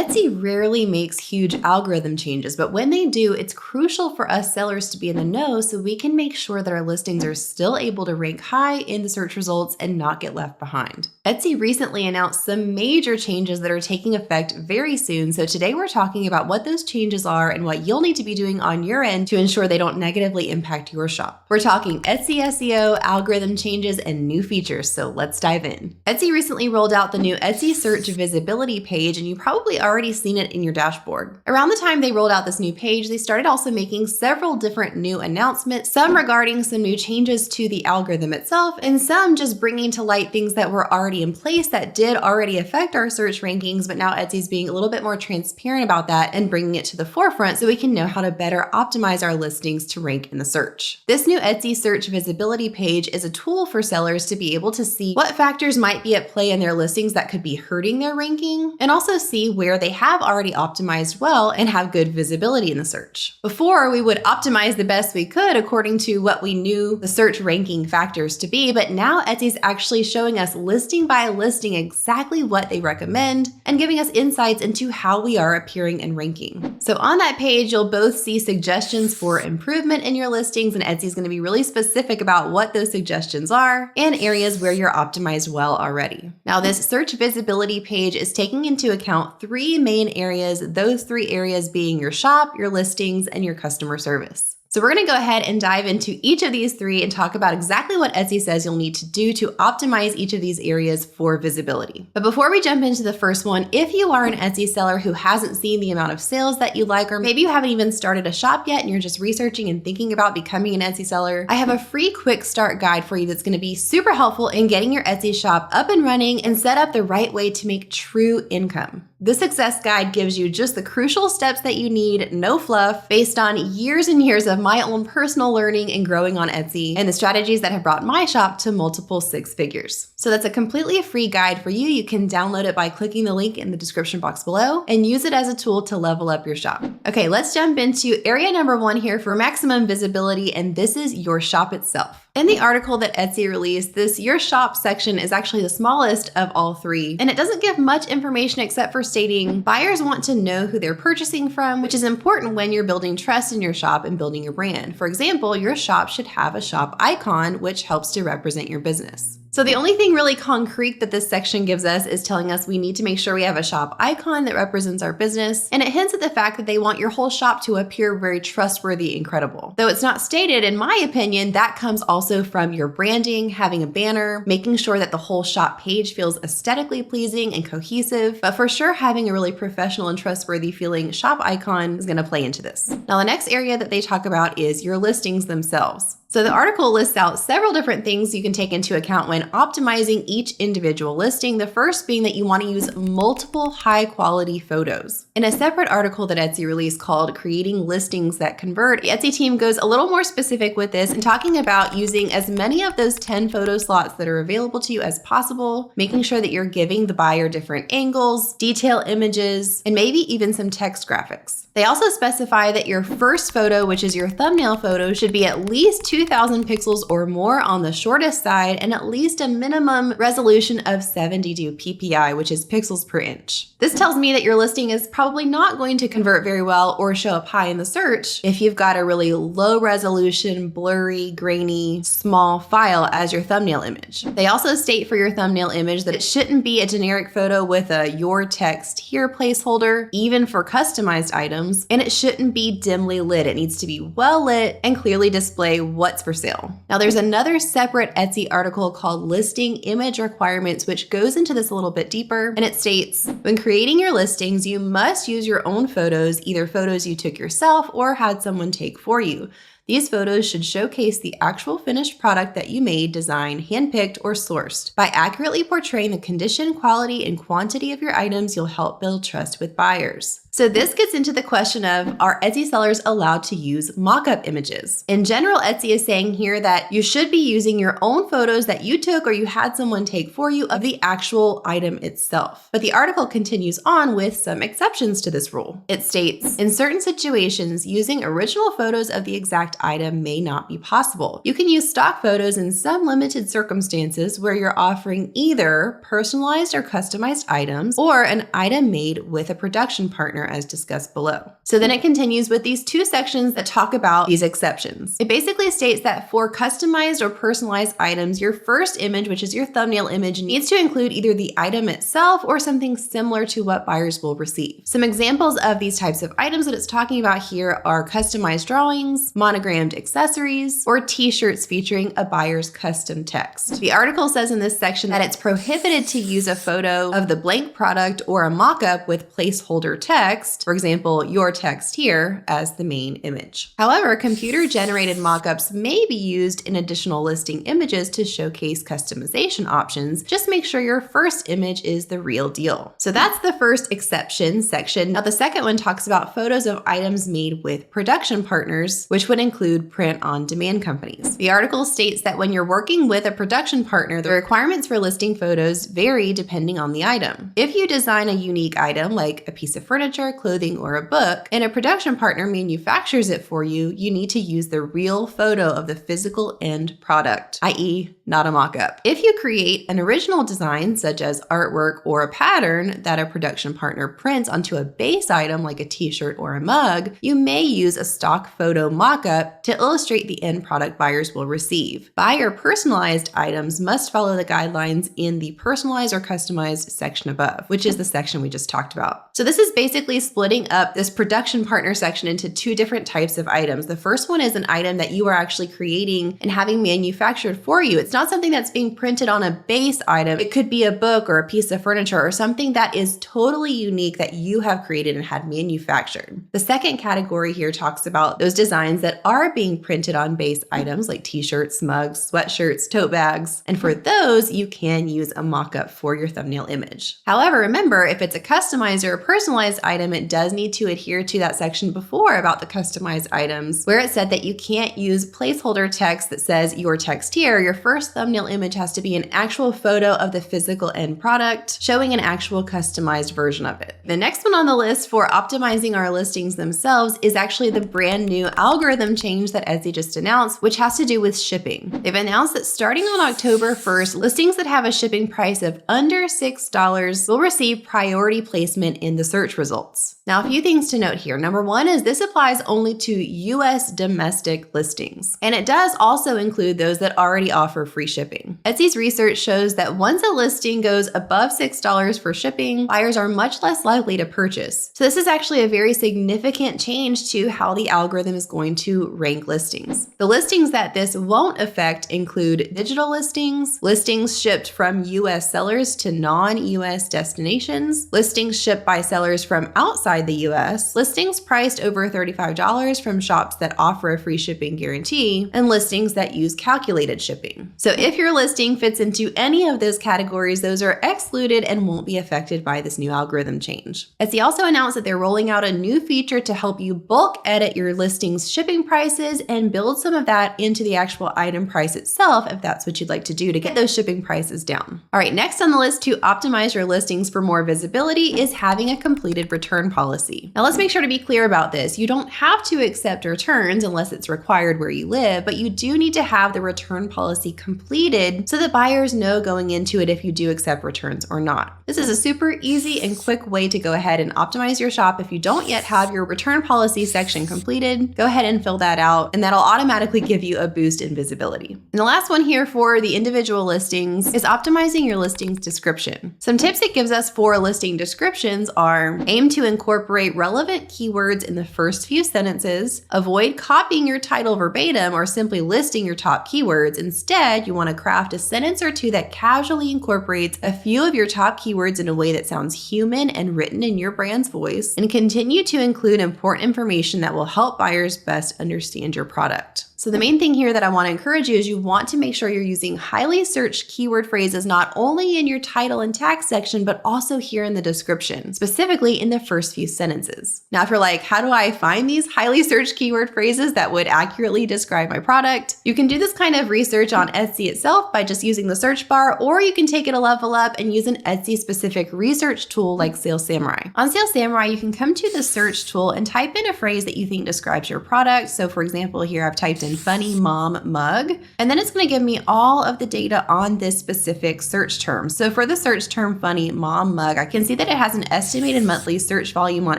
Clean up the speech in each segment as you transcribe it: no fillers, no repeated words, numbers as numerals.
Etsy rarely makes huge algorithm changes, but when they do, it's crucial for us sellers to be in the know so we can make sure that our listings are still able to rank high in the search results and not get left behind. Etsy recently announced some major changes that are taking effect very soon, so today we're talking about what those changes are and what you'll need to be doing on your end to ensure they don't negatively impact your shop. We're talking Etsy SEO, algorithm changes, and new features, so let's dive in. Etsy recently rolled out the new Etsy search visibility page, and you probably already seen it in your dashboard. Around the time they rolled out this new page, they started also making several different new announcements, some regarding some new changes to the algorithm itself, and some just bringing to light things that were already in place that did already affect our search rankings, but now Etsy's being a little bit more transparent about that and bringing it to the forefront so we can know how to better optimize our listings to rank in the search. This new Etsy search visibility page is a tool for sellers to be able to see what factors might be at play in their listings that could be hurting their ranking, and also see where they have already optimized well and have good visibility in the search. Before, we would optimize the best we could according to what we knew the search ranking factors to be, but now Etsy's actually showing us listing by listing exactly what they recommend and giving us insights into how we are appearing and ranking. So on that page, you'll both see suggestions for improvement in your listings, and Etsy's going to be really specific about what those suggestions are and areas where you're optimized well already. Now, this search visibility page is taking into account three main areas, those three areas being your shop, your listings, and your customer service. So we're going to go ahead and dive into each of these three and talk about exactly what Etsy says you'll need to do to optimize each of these areas for visibility. But before we jump into the first one, if you are an Etsy seller who hasn't seen the amount of sales that you like, or maybe you haven't even started a shop yet and you're just researching and thinking about becoming an Etsy seller, I have a free quick start guide for you that's going to be super helpful in getting your Etsy shop up and running and set up the right way to make true income. This success guide gives you just the crucial steps that you need, no fluff, based on years and years of my own personal learning and growing on Etsy, and the strategies that have brought my shop to multiple six figures. So that's a completely free guide for you. You can download it by clicking the link in the description box below and use it as a tool to level up your shop. Okay, let's jump into area number one here for maximum visibility, and this is your shop itself. In the article that Etsy released, this Your Shop section is actually the smallest of all three, and it doesn't give much information except for stating buyers want to know who they're purchasing from, which is important when you're building trust in your shop and building your brand. For example, your shop should have a shop icon, which helps to represent your business. So the only thing really concrete that this section gives us is telling us we need to make sure we have a shop icon that represents our business, and it hints at the fact that they want your whole shop to appear very trustworthy and credible. Though it's not stated, in my opinion, that comes also from your branding, having a banner, making sure that the whole shop page feels aesthetically pleasing and cohesive, but for sure having a really professional and trustworthy feeling shop icon is going to play into this. Now, the next area that they talk about is your listings themselves. So the article lists out several different things you can take into account when optimizing each individual listing. The first being that you want to use multiple high quality photos. In a separate article that Etsy released called Creating Listings That Convert, the Etsy team goes a little more specific with this and talking about using as many of those 10 photo slots that are available to you as possible, making sure that you're giving the buyer different angles, detail images, and maybe even some text graphics. They also specify that your first photo, which is your thumbnail photo, should be at least 2,000 pixels or more on the shortest side and at least a minimum resolution of 72 ppi, which is pixels per inch. This tells me that your listing is probably not going to convert very well or show up high in the search if you've got a really low resolution, blurry, grainy, small file as your thumbnail image. They also state for your thumbnail image that it shouldn't be a generic photo with a your text here placeholder, even for customized items. And it shouldn't be dimly lit. It needs to be well lit and clearly display what's for sale. Now, there's another separate Etsy article called Listing Image Requirements, which goes into this a little bit deeper. And it states, when creating your listings, you must use your own photos, either photos you took yourself or had someone take for you. These photos should showcase the actual finished product that you made, designed, handpicked, or sourced. By accurately portraying the condition, quality, and quantity of your items, you'll help build trust with buyers. So this gets into the question of, are Etsy sellers allowed to use mock-up images? In general, Etsy is saying here that you should be using your own photos that you took or you had someone take for you of the actual item itself. But the article continues on with some exceptions to this rule. It states, in certain situations, using original photos of the exact exact item may not be possible. You can use stock photos in some limited circumstances where you're offering either personalized or customized items or an item made with a production partner as discussed below. So then it continues with these two sections that talk about these exceptions. It basically states that for customized or personalized items, your first image, which is your thumbnail image, needs to include either the item itself or something similar to what buyers will receive. Some examples of these types of items that it's talking about here are customized drawings, monogrammed accessories, or t-shirts featuring a buyer's custom text. The article says in this section that it's prohibited to use a photo of the blank product or a mock-up with placeholder text, for example, your text here, as the main image. However, computer-generated mock-ups may be used in additional listing images to showcase customization options. Just make sure your first image is the real deal. So that's the first exception section. Now the second one talks about photos of items made with production partners, which would include print-on-demand companies. The article states that when you're working with a production partner, the requirements for listing photos vary depending on the item. If you design a unique item like a piece of furniture, clothing, or a book, and a production partner manufactures it for you, you need to use the real photo of the physical end product, i.e., not a mock-up. If you create an original design, such as artwork or a pattern that a production partner prints onto a base item like a t-shirt or a mug, you may use a stock photo mock-up to illustrate the end product buyers will receive. Buyer personalized items must follow the guidelines in the personalized or customized section above, which is the section we just talked about. So this is basically splitting up this production partner section into two different types of items. The first one is an item that you are actually creating and having manufactured for you. It's not something that's being printed on a base item. It could be a book or a piece of furniture or something that is totally unique that you have created and had manufactured. The second category here talks about those designs that are being printed on base items like t-shirts, mugs, sweatshirts, tote bags. And for those, you can use a mock-up for your thumbnail image. However, remember, if it's a customized or a personalized item, it does need to adhere to that section before about the customized items, where it said that you can't use placeholder text that says your text here. Your first thumbnail image has to be an actual photo of the physical end product, showing an actual customized version of it. The next one on the list for optimizing our listings themselves is actually the brand new algorithm change that Etsy just announced, which has to do with shipping. They've announced that starting on October 1st, listings that have a shipping price of under $6 will receive priority placement in the search results. Now, a few things to note here. Number one is this applies only to US domestic listings, and it does also include those that already offer free shipping. Etsy's research shows that once a listing goes above $6 for shipping, buyers are much less likely to purchase. So this is actually a very significant change to how the algorithm is going to rank listings. The listings that this won't affect include digital listings, listings shipped from US sellers to non-US destinations, listings shipped by sellers from outside the US, listings priced over $35 from shops that offer a free shipping guarantee, and listings that use calculated shipping. So if your listing fits into any of those categories, those are excluded and won't be affected by this new algorithm change. Etsy also announced that they're rolling out a new feature to help you bulk edit your listings' shipping prices and build some of that into the actual item price itself if that's what you'd like to do to get those shipping prices down. All right, next on the list to optimize your listings for more visibility is having a completed return policy. Now let's make sure to be clear about this. You don't have to accept returns unless it's required where you live, but you do need to have the return policy completed so that buyers know going into it if you do accept returns or not. This is a super easy and quick way to go ahead and optimize your shop. If you don't yet have your return policy section completed, go ahead and fill that out, and that'll automatically give you a boost in visibility. And the last one here for the individual listings is optimizing your listing's description. Some tips it gives us for listing descriptions are aim to incorporate relevant keywords in the first few sentences, avoid copying your title verbatim or simply listing your top keywords. Instead, you want to craft a sentence or two that casually incorporates a few of your top keywords in a way that sounds human and written in your brand's voice, and continue to include important information that will help buyers best understand your product. So the main thing here that I want to encourage you is you want to make sure you're using highly searched keyword phrases not only in your title and tag section, but also here in the description, specifically in the first few sentences. Now, if you're like, how do I find these highly searched keyword phrases that would accurately describe my product? You can do this kind of research on Etsy itself by just using the search bar, or you can take it a level up and use an Etsy specific research tool like Sales Samurai. On Sales Samurai, you can come to the search tool and type in a phrase that you think describes your product. So for example, here I've typed in funny mom mug, and then it's going to give me all of the data on this specific search term. So for the search term funny mom mug, I can see that it has an estimated monthly search volume on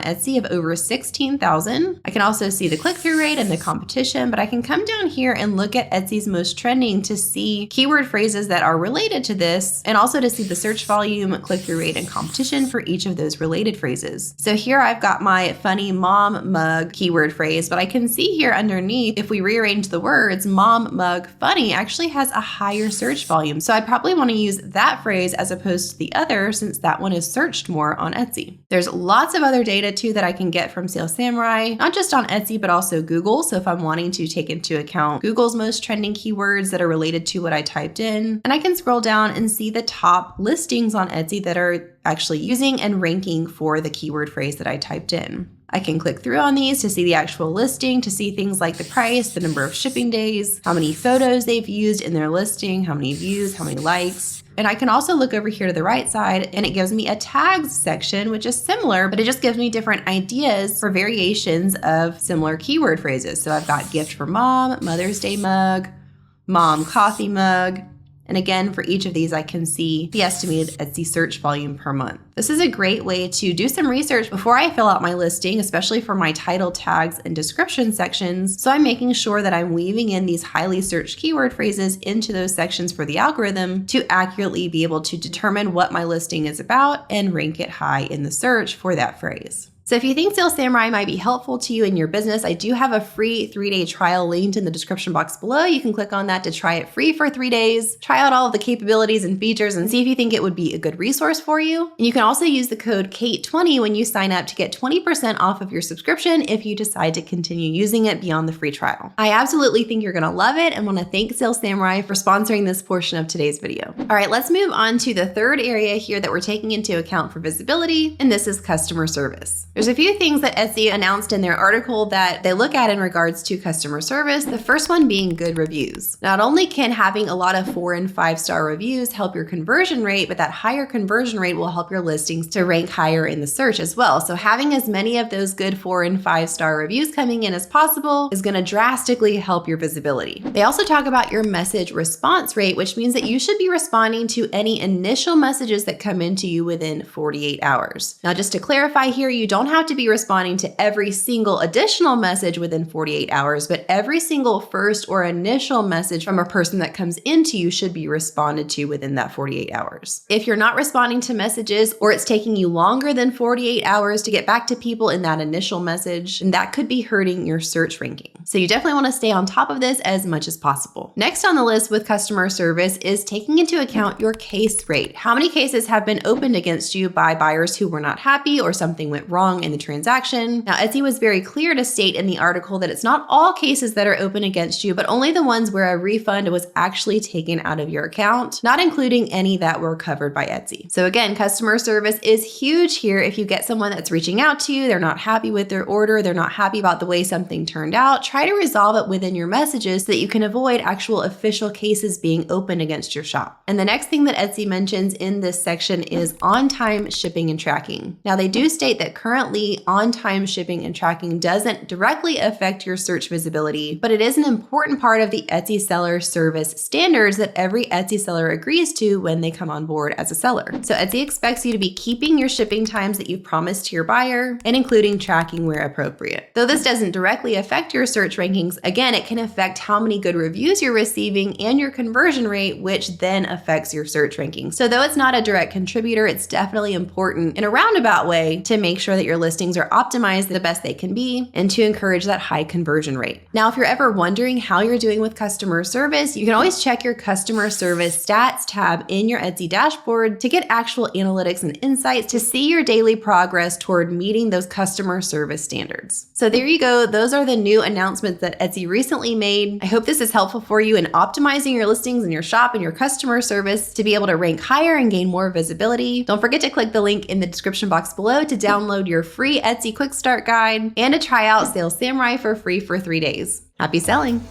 Etsy of over 16,000. I can also see the click-through rate and the competition, but I can come down here and look at Etsy's most trending to see keyword phrases that are related to this, and also to see the search volume, click-through rate, and competition for each of those related phrases. So here I've got my funny mom mug keyword phrase, but I can see here underneath, if we rearrange the words, mom mug funny actually has a higher search volume. So I'd probably want to use that phrase as opposed to the other, since that one is searched more on Etsy. There's lots of other data too that I can get from Sales Samurai, not just on Etsy, but also Google. So if I'm wanting to take into account Google's most trending keywords that are related to what I typed in, and I can scroll down and see the top listings on Etsy that are actually using and ranking for the keyword phrase that I typed in. I can click through on these to see the actual listing, to see things like the price, the number of shipping days, how many photos they've used in their listing, how many views, how many likes. And I can also look over here to the right side and it gives me a tags section, which is similar, but it just gives me different ideas for variations of similar keyword phrases. So I've got gift for mom, Mother's Day mug, mom coffee mug. And again, for each of these, I can see the estimated Etsy search volume per month. This is a great way to do some research before I fill out my listing, especially for my title, tags, and description sections. So I'm making sure that I'm weaving in these highly searched keyword phrases into those sections for the algorithm to accurately be able to determine what my listing is about and rank it high in the search for that phrase. So if you think Sales Samurai might be helpful to you in your business, I do have a free 3-day trial linked in the description box below. You can click on that to try it free for 3 days, try out all of the capabilities and features, and see if you think it would be a good resource for you. And you can also use the code KATE20 when you sign up to get 20% off of your subscription if you decide to continue using it beyond the free trial. I absolutely think you're going to love it and want to thank Sales Samurai for sponsoring this portion of today's video. All right, let's move on to the third area here that we're taking into account for visibility, and this is customer service. There's a few things that Etsy announced in their article that they look at in regards to customer service. The first one being good reviews. Not only can having a lot of 4- and 5-star reviews help your conversion rate, but that higher conversion rate will help your listings to rank higher in the search as well. So having as many of those good 4- and 5-star reviews coming in as possible is going to drastically help your visibility. They also talk about your message response rate, which means that you should be responding to any initial messages that come into you within 48 hours. Now, just to clarify here, you don't have to be responding to every single additional message within 48 hours, but every single first or initial message from a person that comes into you should be responded to within that 48 hours. If you're not responding to messages, or it's taking you longer than 48 hours to get back to people in that initial message, then that could be hurting your search ranking. So you definitely want to stay on top of this as much as possible. Next on the list with customer service is taking into account your case rate. How many cases have been opened against you by buyers who were not happy or something went wrong in the transaction? Now, Etsy was very clear to state in the article that it's not all cases that are open against you, but only the ones where a refund was actually taken out of your account, not including any that were covered by Etsy. So again, customer service is huge here. If you get someone that's reaching out to you, they're not happy with their order, they're not happy about the way something turned out, try to resolve it within your messages so that you can avoid actual official cases being opened against your shop. And the next thing that Etsy mentions in this section is on-time shipping and tracking. Now, they do state that currently on-time shipping and tracking doesn't directly affect your search visibility, but it is an important part of the Etsy seller service standards that every Etsy seller agrees to when they come on board as a seller. So Etsy expects you to be keeping your shipping times that you've promised to your buyer and including tracking where appropriate. Though this doesn't directly affect your search rankings, again, it can affect how many good reviews you're receiving and your conversion rate, which then affects your search rankings. So though it's not a direct contributor, it's definitely important in a roundabout way to make sure that you're your listings are optimized the best they can be and to encourage that high conversion rate. Now, if you're ever wondering how you're doing with customer service, you can always check your customer service stats tab in your Etsy dashboard to get actual analytics and insights to see your daily progress toward meeting those customer service standards. So there you go. Those are the new announcements that Etsy recently made. I hope this is helpful for you in optimizing your listings in your shop and your customer service to be able to rank higher and gain more visibility. Don't forget to click the link in the description box below to download your free Etsy Quick Start Guide and to try out Sales Samurai for free for 3 days. Happy selling!